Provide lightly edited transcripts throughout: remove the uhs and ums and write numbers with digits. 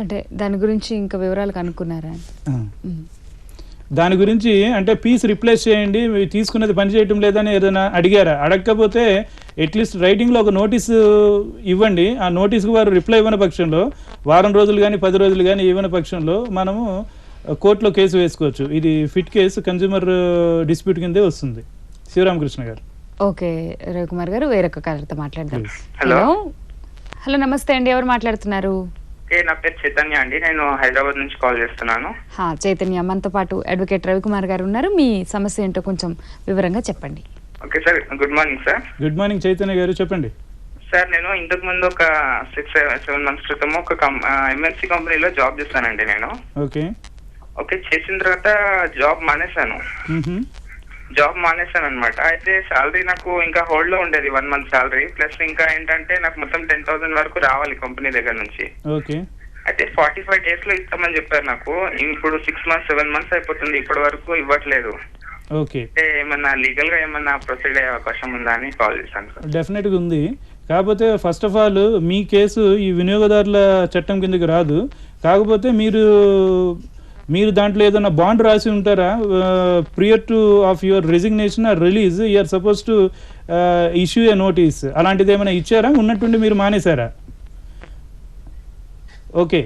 అంటే దాని గురించి ఇంకా వివరాలు కనుక్కున్నారా? దాని గురించి అంటే పీస్ రిప్లేస్ చేయండి, తీసుకున్నది పని చేయటం లేదని ఏదైనా అడిగారా? అడగకపోతే అట్లీస్ట్ రైటింగ్లో ఒక నోటీసు ఇవ్వండి. ఆ నోటీస్కి వారు రిప్లై ఇవ్వని పక్షంలో, వారం రోజులు కానీ 10 రోజులు కానీ ఇవ్వని పక్షంలో మనము కోర్టులో కేసు వేసుకోవచ్చు. ఇది ఫిట్ కేసు, కన్జ్యూమర్ డిస్ప్యూట్ కిందే వస్తుంది. శివరామకృష్ణ గారు. ఓకే రవికుమార్ గారు, వేరొక కాలర్తో మాట్లాడదాం. హలో హలో, నమస్తే అండి, ఎవరు మాట్లాడుతున్నారు? నా పేరు చైతన్య అండి, నేను హైదరాబాద్ నుంచి కాల్ చేస్తున్నాను. చైతన్య, మనతో పాటు అడ్వకేట్ రవికుమార్ గారు ఉన్నారు. మీ సమస్య ఏంటో కొంచెం వివరంగా చెప్పండి. Okay sir, good morning sir. Good morning Chaitanya గారు, చెప్పండి. సార్, నేను ఇంతకు ముందు ఒక 6-7 మంత్స్ క్రితం ఒక ఎంఎన్సీ కంపెనీలో జాబ్ చేస్తానండి నేను. ఓకే ఓకే, చేసిన తర్వాత జాబ్ మానేశాను అనమాట. అయితే శాలరీ నాకు ఇంకా హోల్డ్ లో ఉండేది 1 month శాలరీ, ప్లస్ ఇంకా ఏంటంటే నాకు మొత్తం 10,000 వరకు రావాలి కంపెనీ దగ్గర నుంచి. ఓకే, అయితే 45 days లో ఇస్తామని చెప్పారు నాకు. ఇప్పుడు 6 months 7 months అయిపోతుంది, ఇప్పటి వరకు ఇవ్వట్లేదు. ఓకే, అంటే ఏమన్నా లీగల్ గా ఏమన్నా ప్రొసీడ్ అయ్యే అవకాశం ఉందా అని కాల్ చేశాను సార్. డెఫినెట్ గా ఉంది. కాకపోతే first of all me case ఈ వినియోగదారుల చట్టం కిందకి రాదు. కాకపోతే మీరు దాంట్లో ఏదైనా బాండ్ రాసి ఉంటారా? Prior to of your resignation or release you're suppose to issue a notice, అలాంటిది ఏమైనా ఇచ్చారా? ఉన్నట్టుండి మీరు మానేశారా? ఓకే,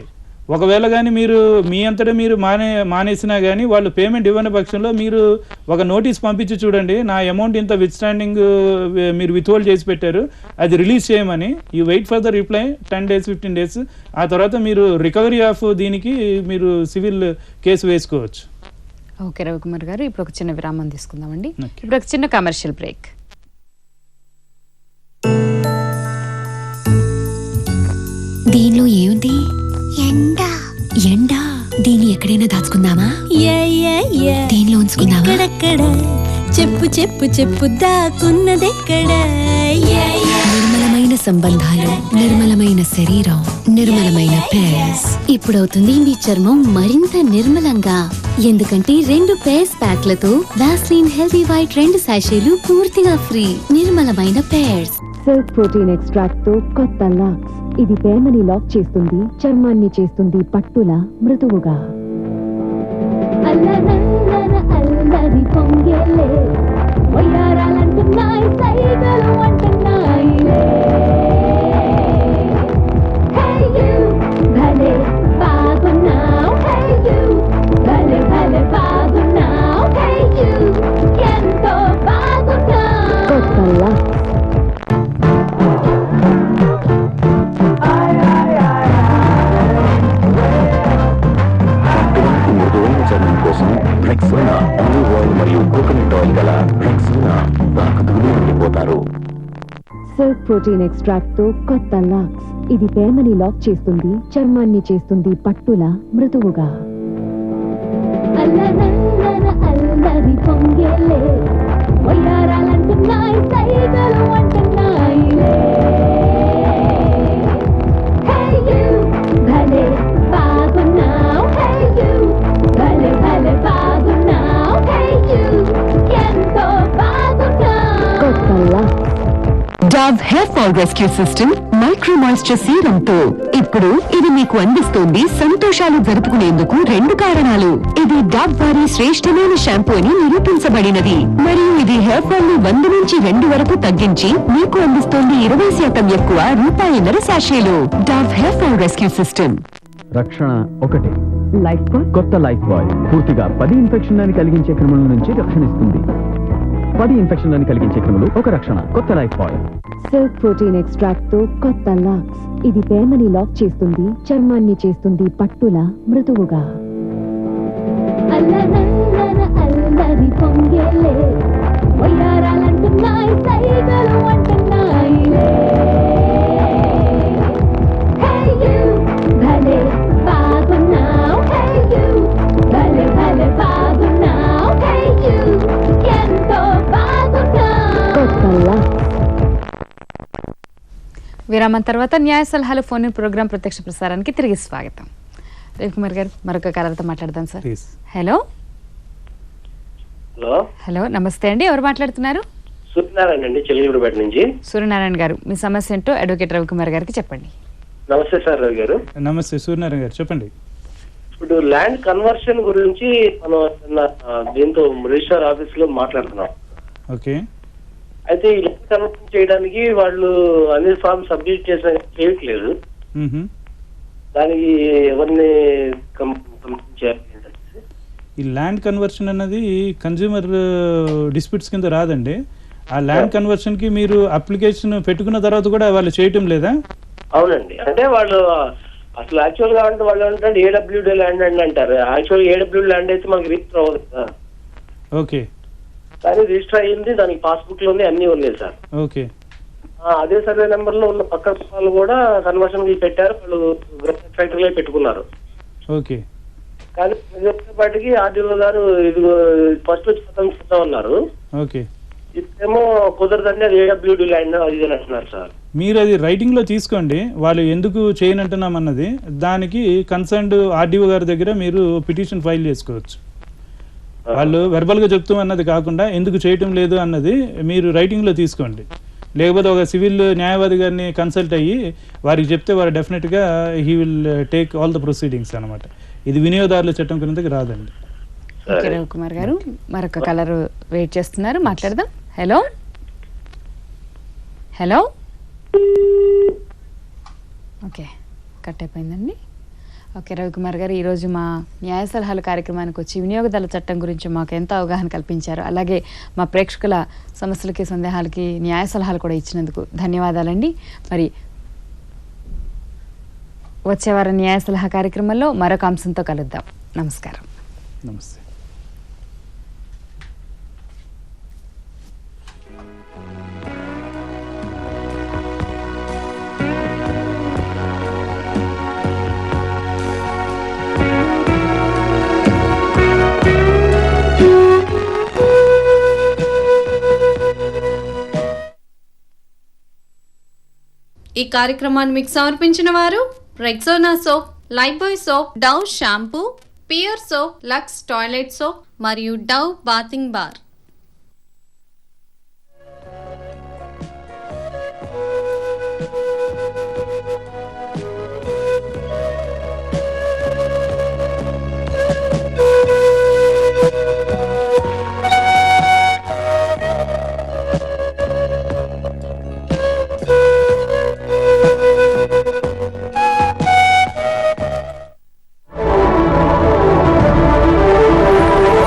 ఒకవేళ కానీ మీరు మీ అంతటా మీరు మానేసినా కానీ వాళ్ళు పేమెంట్ ఇవ్వని పక్షంలో మీరు ఒక నోటీస్ పంపించి చూడండి, నా అమౌంట్ ఇంత విత్ స్టాండింగ్ మీరు విత్హోల్డ్ చేసి పెట్టారు, అది రిలీజ్ చేయమని. You wait for the reply 10 days 15 days. ఆ తర్వాత మీరు రికవరీ ఆఫ్ దీనికి మీరు సివిల్ కేసు వేసుకోవచ్చు. ఓకే రవికుమార్ గారు, ఇప్పుడు ఒక చిన్న విరామం తీసుకుందామండి. ఇప్పుడు ఒక చిన్న కమర్షియల్ బ్రేక్. దీనిలో ఏముంది? ఎండా. దీన్ని ఎక్కడైనా దాచుకుందామా? దీనిలో ఉంచుకుందామా? చెప్పు దాకున్నదెక్కడ? నిర్మలమైన సంబంధాలు, నిర్మలమైన శరీరం, నిర్మలమైన పేర్స్. ఇప్పుడవుతుంది మీ చర్మం మరింత నిర్మలంగా. ఎందుకంటే 2 పేర్స్ ప్యాక్లతో వాస్లిన్ హెల్తీ వైట్ 2 సాషేలు పూర్తిగా ఫ్రీ. నిర్మలమైన పేర్స్. సిల్క్ ప్రోటీన్ ఎక్స్ట్రాక్ట్ తో కొత్త లాక్స్. ఇది తేమని లాక్ చేస్తుంది, చర్మాన్ని చేస్తుంది పట్టులా మృదువుగా. అల్లరి పొంగేలే వయ్యారాలంటున్నాయి, సైగలు అంటున్నాయిలే. Hey you, భలే బాగున్నావు. Hey you, భలే బాగున్నావు. Hey you, ఎంతో బాగున్నావు. కొత్త లాక్స్. కోసం రెక్సోనా ఆలివ్ ఆయిల్ మరియు కోకోనట్ ఆయిల్ గల రెక్సోనా తాకతులు ఉండిపోతారు. సిల్క్ ప్రోటీన్ ఎక్స్ట్రాక్ట్ తో కొత్త లాక్స్. ఇది తేమని లాక్ చేస్తుంది, చర్మాన్ని చేస్తుంది పట్టులా మృదువుగా. అల్లరి పొంగేలే వయ్యారాలంటున్నాయి, సైగలు అంటున్నాయిలే. Hey you, భలే బాగున్నావు. Hey you, భలే బాగున్నావు. Hey you, ఎంతో బాగున్నావు. కొత్త lakhs. Dow hair fall rescue system micro moisture serum తో ఇప్పుడు ఇది మీకు అందిస్తోంది సంతోషాలు జరుపుకునేందుకు 2 కారణాలు. ఇది డావ్ వారి శ్రేష్టమైన షాంపూ అని నిరూపించబడినది, మరియు ఇది హెయిర్ ఫాల్ ని 100 నుంచి 2 వరకు తగ్గించి మీకు అందిస్తోంది 20% ఎక్కువ రూపాయన్నర సాషేలు. Dove hair fall rescue system. రక్షణ ఒకటి. లైఫ్ బాయ్, కొత్త లైఫ్ బాయ్ పూర్తిగా 10 ఇన్ఫెక్షన్లను కలిగించే క్రిముల నుంచి రక్షణిస్తుంది. 10 ఇన్ఫెక్షన్లను కలిగించే క్రిములు, ఒక రక్షణ. కొత్త Lifebuoy. Silk protein extract తో కొత్త లాక్స్. ఇది తేమని లాక్ చేస్తుంది, చర్మాన్ని చేస్తుంది పట్టులా మృదువుగా. అల్లరి పొంగేలే వయ్యారాలంటున్నాయి, సైగలు అంటున్నాయిలే. Hey you, భలే బాగున్నావు. Hey you, భలే బాగున్నావు. Hey you, ఎంతో బాగున్నావు. కొత్త లాక్స్. విరామం తర్వాత న్యాయ సలహాలు ఫోన్ ప్రోగ్రాం ప్రత్యక్ష ప్రసారానికి తిరిగి స్వాగతం. రవికుమార్ గారు, మరొక కాలర్తో మాట్లాడదాం సార్. హలో హలో, నమస్తే అండి, ఎవరు మాట్లాడుతున్నారు? సూర్యనారాయణ అండి, చిలకలూరుపేట నుంచి. సూర్యనారాయణ గారు, మీ సమస్య ఏంటో అడ్వకేట్ రవికుమార్ గారికి చెప్పండి. నమస్తే సార్ రవి గారు. నమస్తే సూర్యనారాయణ గారు, చెప్పండి. ఇప్పుడు ల్యాండ్ కన్వర్షన్ గురించి మనం దీంతో రిజిస్టర్ ఆఫీస్ లో మాట్లాడుతున్నాం. ఓకే. అయితే ఈ ల్యాండ్ కన్వర్షన్ చేయడానికి వాళ్ళు అన్ని ఫార్మ్ సబ్మిట్ చేయట్లేదు. దానికి ఎవరిని చేయాలి? ఈ ల్యాండ్ కన్వర్షన్ అన్నది కన్జ్యూమర్ డిస్ప్యూట్స్ కింద రాదండి. ఆ ల్యాండ్ కన్వర్షన్ కి మీరు అప్లికేషన్ పెట్టుకున్న తర్వాత కూడా వాళ్ళు చేయటం లేదా? అవునండి, అంటే వాళ్ళు అసలు యాక్చువల్ గా అంటే వాళ్ళు ఏంటంటే ఏడబ్ల్యూడి ల్యాండ్ అని అంటారు. యాక్చువల్ ఏడబ్ల్యూడి ల్యాండ్ అయితే మనకి రిజిస్టర్ అవ్వదు కదా. ఓకే. కానీ రిజిస్టర్ అయ్యింది, దానికి పాస్బుక్ లో అన్ని ఉన్నాయి సార్. ఓకే. అదే సర్వే నెంబర్ లో ఉన్న పక్క వాళ్ళు కూడా కన్వర్షన్ కి పెట్టారు, వాళ్ళు ఫ్యాక్టరీలో పెట్టుకున్నారు. ఓకే. కానీ చెప్పేపాటికి ఆర్డీఓ గారు ఇది ఫస్ట్ వచ్చి పక్కన చూద్దామన్నారు. ఓకే. ఇప్పుడేమో కుదరదండి, అది ఏడబ్ల్యూడి ల్యాండ్ అది అంటున్నారు సార్. మీరు అది రైటింగ్ లో తీసుకోండి, వాళ్ళు ఎందుకు చేయనంటున్నాం అన్నది. దానికి కన్సర్న్డ్ ఆర్డీఓ గారి దగ్గర మీరు పిటిషన్ ఫైల్ చేసుకోవచ్చు. వాళ్ళు వెర్బల్ గా చెప్తూ అన్నది కాకుండా ఎందుకు చేయటం లేదు అన్నది మీరు రైటింగ్ లో తీసుకోండి. లేకపోతే ఒక సివిల్ న్యాయవాది గారిని కన్సల్ట్ అయ్యి వారికి చెప్తే వారు డెఫినెట్ గా he will take all the proceedings అనమాట. ఇది వినియోగదారుల చట్టం కిందకి రాదండి. రవికుమార్ గారు మరొక కలర్ వెయిట్ చేస్తున్నారు, మాట్లాడదాం. Hello hello. ఓకే, కట్ అయిపోయిందండి. ఓకే రవికుమార్ గారు, ఈరోజు మా న్యాయ సలహాల కార్యక్రమానికి వచ్చి వినియోగదారుల చట్టం గురించి మాకు ఎంతో అవగాహన కల్పించారు. అలాగే మా ప్రేక్షకుల సమస్యలకి సందేహాలకి న్యాయ సలహాలు కూడా ఇచ్చినందుకు ధన్యవాదాలండి. మరి వచ్చే వారం న్యాయ సలహా కార్యక్రమంలో మరొక అంశంతో కలుద్దాం. నమస్కారం. నమస్తే. ఈ కార్యక్రమాన్ని మీకు సమర్పించిన వారు Rexona soap, Lifebuoy soap, Dove shampoo, Pear soap, Lux toilet soap మరియు డవ్ బాతింగ్ బార్.